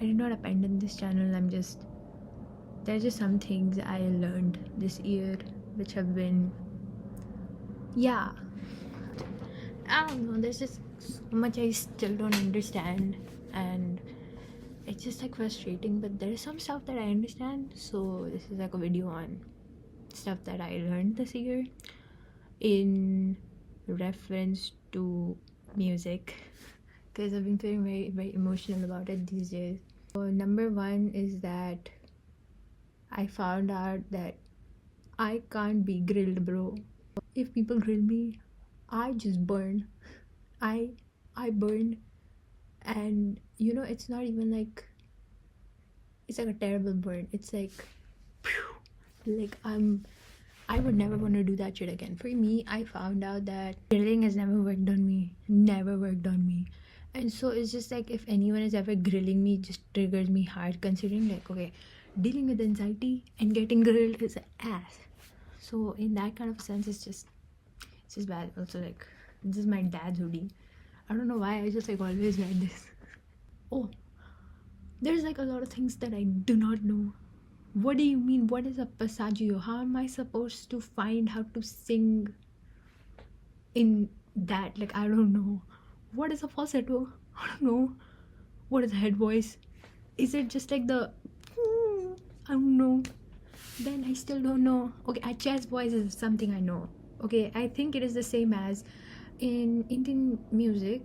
I did not abandon this channel. There's just some things I learned this year which have been, yeah, I don't know, there's just so much I still don't understand, and it's just like frustrating, but there's some stuff that I understand. So this is like a video on stuff that I learned this year in reference to music, because I've been feeling very, very emotional about it these days. So number one is that I found out that I can't be grilled, bro. If people grill me, I just burn. I burn, and you know, it's not even like, it's like a terrible burn. It's like, like I would never want to do that shit again. For me, I found out that grilling has never worked on me. Never worked on me. And so it's just like, if anyone is ever grilling me, it just triggers me hard, considering like, okay, dealing with anxiety and getting grilled is ass. So in that kind of sense, it's just bad. Also, like, this is my dad's hoodie. I don't know why, I just like always wear this. Oh, there's like a lot of things that I do not know. What do you mean? What is a passaggio? How am I supposed to find how to sing in that? Like, I don't know. What is a falsetto? I don't know. What is a head voice? Is it just like the I don't know. Then I still don't know. Okay, a chest voice is something I know. Okay, I think it is the same as in Indian music.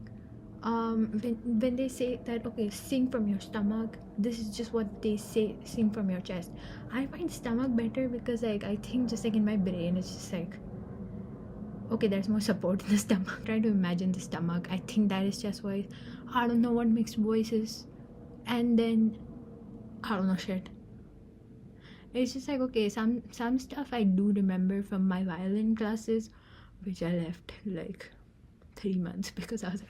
When they say that, okay, sing from your stomach, this is just what they say, sing from your chest. I find stomach better because like, I think just like in my brain it's just like, okay, there's more support in the stomach. Try to imagine the stomach. I think that is chest voice. I don't know what mixed voices. And then I don't know shit. It's just like, okay, some stuff I do remember from my violin classes, which I left like 3 months because I was like,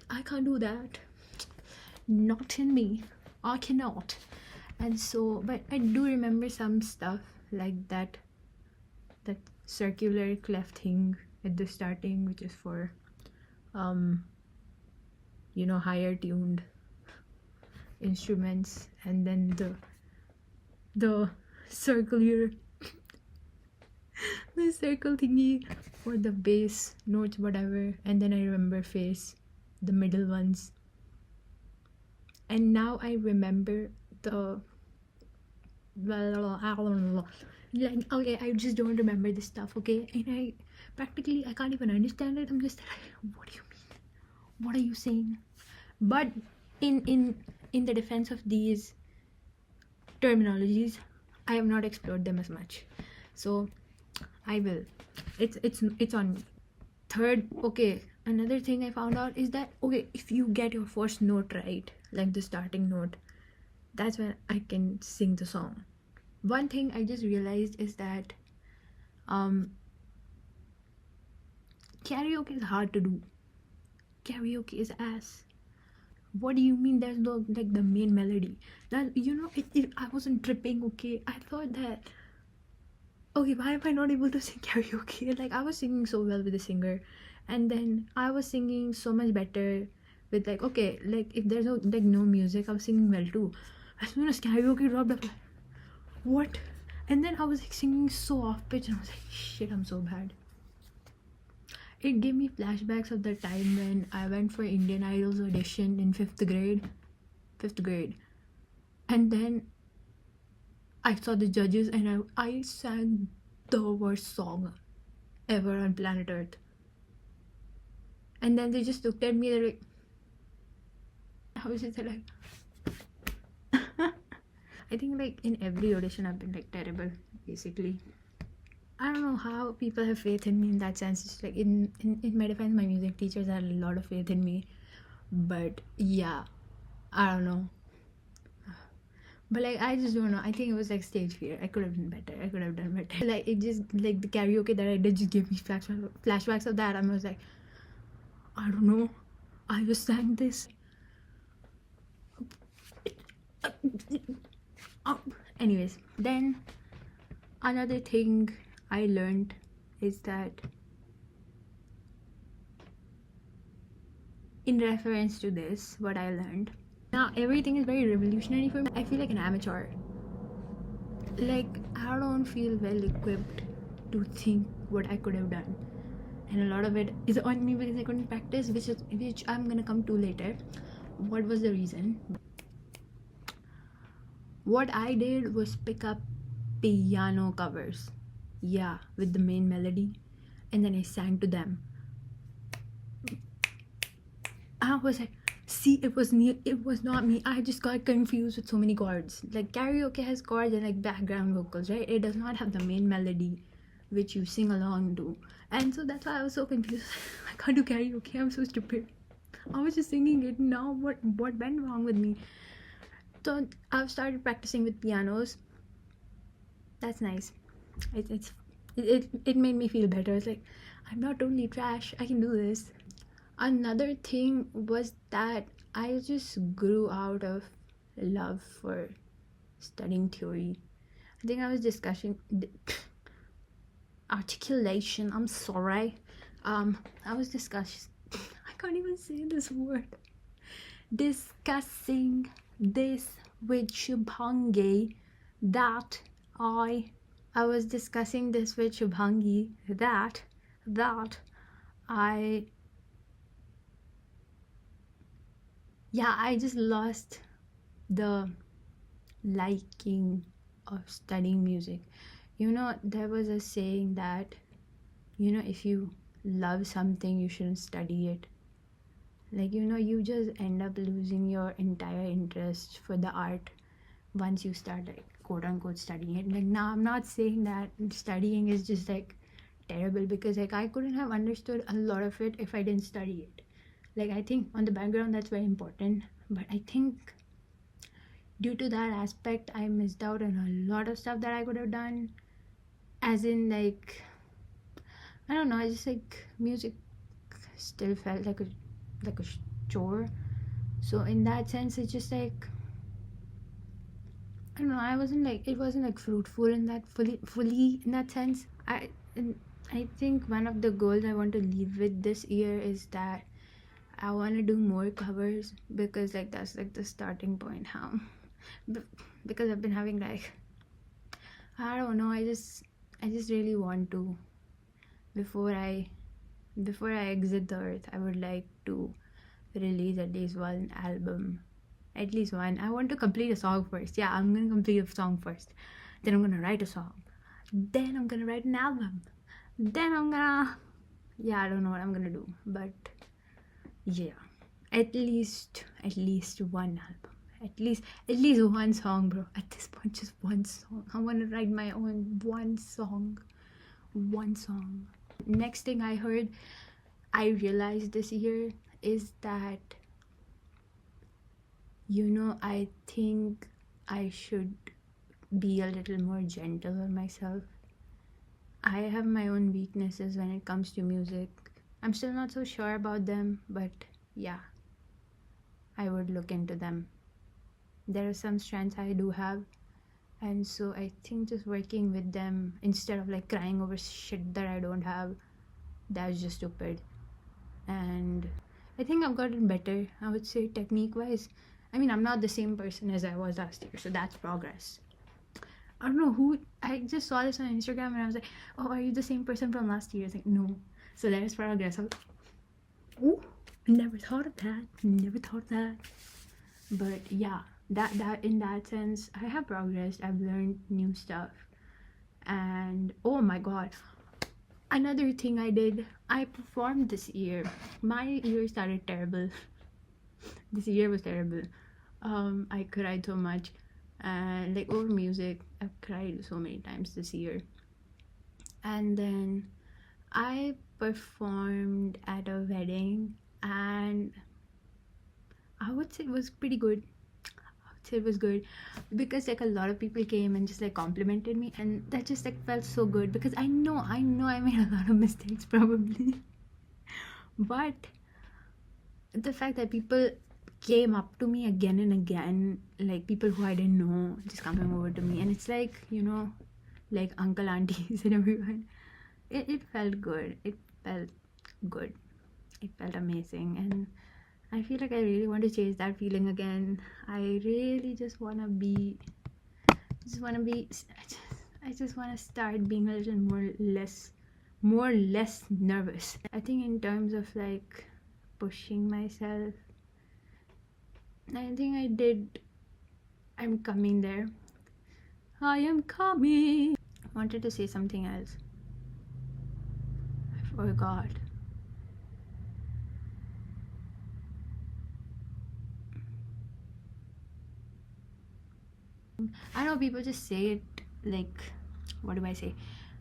I can't do that. Not in me. I cannot. And so, but I do remember some stuff like that circular clef thing at the starting, which is for you know, higher tuned instruments, and then the circular the circle thingy for the bass notes, whatever. And then I remember face, the middle ones. And now I remember the, like, okay, I just don't remember this stuff, okay? And I can't even understand it. I'm just like, what do you mean? What are you saying? But in the defense of these terminologies, I have not explored them as much, so I will. It's on me. Third, okay, another thing I found out is that, okay, if you get your first note right, like the starting note, that's when I can sing the song. One thing I just realized is that karaoke is hard to do. Karaoke is ass. What do you mean there's no, like, the main melody? That, you know, I wasn't tripping, okay? I thought that, okay, why am I not able to sing karaoke? Like, I was singing so well with the singer, and then I was singing so much better with, like, okay, like, if there's no music, I was singing well too. As soon as karaoke dropped, I was like, what? And then I was like singing so off pitch, and I was like, shit, I'm so bad. It gave me flashbacks of the time when I went for Indian Idol's audition in 5th grade. And then I saw the judges, and I sang the worst song ever on planet Earth. And then they just looked at me, they're like, I was just like, I think like in every audition I've been like terrible, basically. I don't know how people have faith in me in that sense. It's like, in my defense, my music teachers had a lot of faith in me. But yeah, I don't know. But like, I just don't know. I think it was like stage fear. I could have done better. I could have done better. Like, it just, like, the karaoke that I did just gave me flashbacks of that. I was like, I don't know. I just sang this. Anyways, then another thing I learned is that, in reference to this, what I learned, now everything is very revolutionary for me. I feel like an amateur. Like, I don't feel well equipped to think what I could have done, and a lot of it is on me because I couldn't practice, which I'm gonna come to later. What was the reason? What I did was pick up piano covers, yeah, with the main melody, and then I sang to them. I was like, see, it was not me. I just got confused with so many chords. Like, karaoke has chords and like background vocals, right? It does not have the main melody which you sing along to, and so that's why I was so confused. I can't do karaoke, I'm so stupid. I was just singing it. Now what went wrong with me? So I've started practicing with pianos. That's nice. It made me feel better. It's like, I'm not totally trash, I can do this. Another thing was that I just grew out of love for studying theory. I think I was discussing articulation. I'm sorry. I was discussing. I can't even say this word. Discussing this with Shubhangi that I was discussing this with Shubhangi that I just lost the liking of studying music. You know, there was a saying that, you know, if you love something, you shouldn't study it. Like, you know, you just end up losing your entire interest for the art once you start, like, quote unquote studying it. Like, now I'm not saying that studying is just like terrible, because like I couldn't have understood a lot of it if I didn't study it. Like, I think on the background that's very important, but I think due to that aspect I missed out on a lot of stuff that I could have done. As in, like, I don't know, I just like music still felt like a chore. So in that sense, it's just like, I don't know, it wasn't like fruitful in that fully in that sense. I think one of the goals I want to leave with this year is that I want to do more covers, because like that's like the starting point. How because I've been having like, I don't know, I just really want to, before I exit the earth, I would like to release at least one album. At least one. I want to complete a song first. Yeah, I'm gonna complete a song first. Then I'm gonna write a song. Then I'm gonna write an album. Then I'm gonna, I don't know what I'm gonna do, but yeah, at least one album. At least one song, bro. At this point, just one song. I want to write my own one song. Next thing I realized this year is that, you know, I think I should be a little more gentle on myself. I have my own weaknesses when it comes to music. I'm still not so sure about them, but yeah, I would look into them. There are some strengths I do have, and so I think just working with them instead of like crying over shit that I don't have, that's just stupid. And I think I've gotten better, I would say, technique wise. I mean, I'm not the same person as I was last year, so that's progress. I don't know who, I just saw this on Instagram and I was like, oh, are you the same person from last year? I was like, no. So there's progress. I was like, oh, never thought of that. But yeah, that in that sense, I have progressed. I've learned new stuff. And oh my god, another thing I did, I performed this year. My year started terrible. This year was terrible. I cried so much, and like over music, I've cried so many times this year. And then I performed at a wedding, and I would say it was pretty good. It was good because like a lot of people came and just like complimented me, and that just like felt so good, because I know I made a lot of mistakes probably, but the fact that people came up to me again and again, like people who I didn't know just coming over to me, and it's like, you know, like uncle, aunties and everyone, it felt good. It felt amazing. And I feel like I really want to chase that feeling again. I really just want to be, I just want to start being a little more less nervous. I think in terms of like pushing myself, I think I'm coming there. I am coming. I wanted to say something else. I forgot. I know people just say it like, what do I say?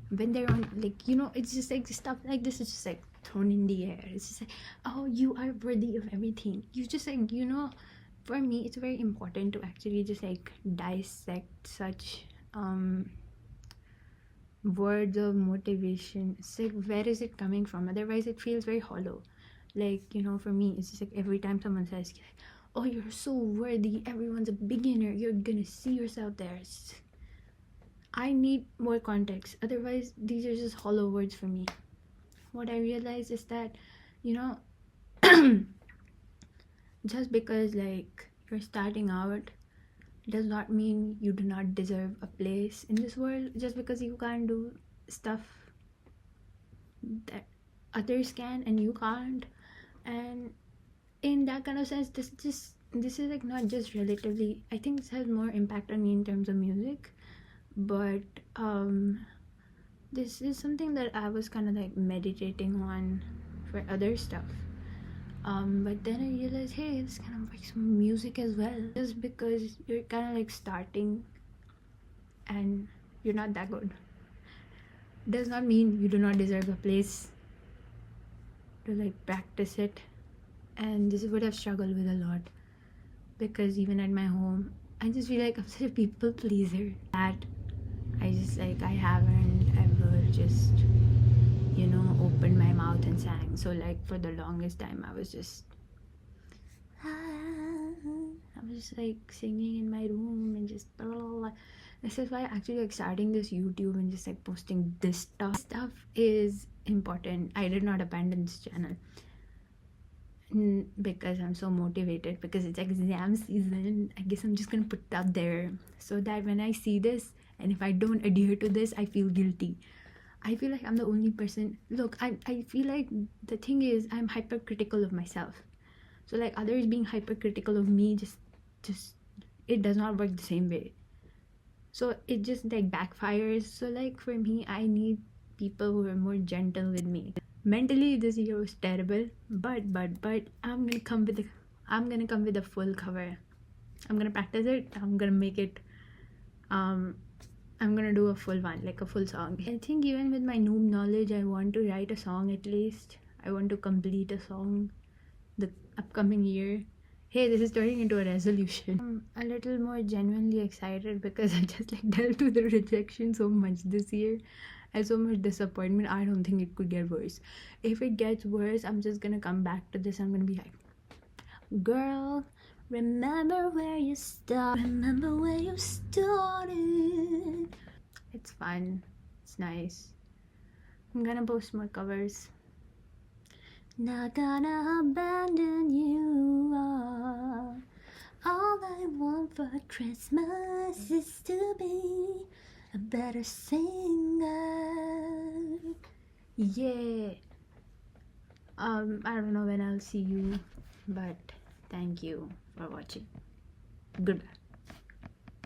When they're on, like, it's just like stuff like this is just like thrown in the air. It's just like, oh, you are worthy of everything. You just like, for me, it's very important to actually just like dissect such words of motivation. It's like, where is it coming from? Otherwise, it feels very hollow. Like, for me, it's just like every time someone says, oh, you're so worthy, everyone's a beginner, you're gonna see yourself there. I need more context. Otherwise, these are just hollow words for me. What I realized is that, just because like you're starting out does not mean you do not deserve a place in this world. Just because you can't do stuff that others can and you can't, and in that kind of sense, this is like not just relatively, I think this has more impact on me in terms of music, but this is something that I was kind of like meditating on for other stuff. But then I realized, hey, this kind of works for music as well. Just because you're kind of like starting and you're not that good does not mean you do not deserve a place to like practice it. And this is what I've struggled with a lot, because even at my home, I just feel like I'm such a people pleaser that I haven't ever just opened my mouth and sang. So like for the longest time I was just like singing in my room and just blah, blah, blah. This is why actually like starting this YouTube and just like posting this stuff is important. I did not abandon this channel because I'm so motivated, because it's exam season. I guess I'm just gonna put it out there so that when I see this and if I don't adhere to this, I feel guilty. I feel like I'm the only person. Look, I feel like the thing is I'm hypercritical of myself. So like others being hypercritical of me just it does not work the same way. So it just like backfires. So like for me, I need people who are more gentle with me. Mentally this year was terrible, but I'm gonna come with a full cover. I'm gonna practice it. I'm gonna make it I'm gonna do a full one, like a full song. I think even with my noob knowledge, I want to write a song at least. I want to complete a song the upcoming year. Hey, this is turning into a resolution. I'm a little more genuinely excited because I just like dealt with the rejection so much this year and so much disappointment. I don't think it could get worse. If it gets worse, I'm just gonna come back to this. I'm gonna be like, girl, remember where you started. Remember where you started. It's fun. It's nice. I'm gonna post more covers. Not gonna abandon you. All I want for Christmas is to be a better singer. Yeah. I don't know when I'll see you, but thank you for watching. Goodbye.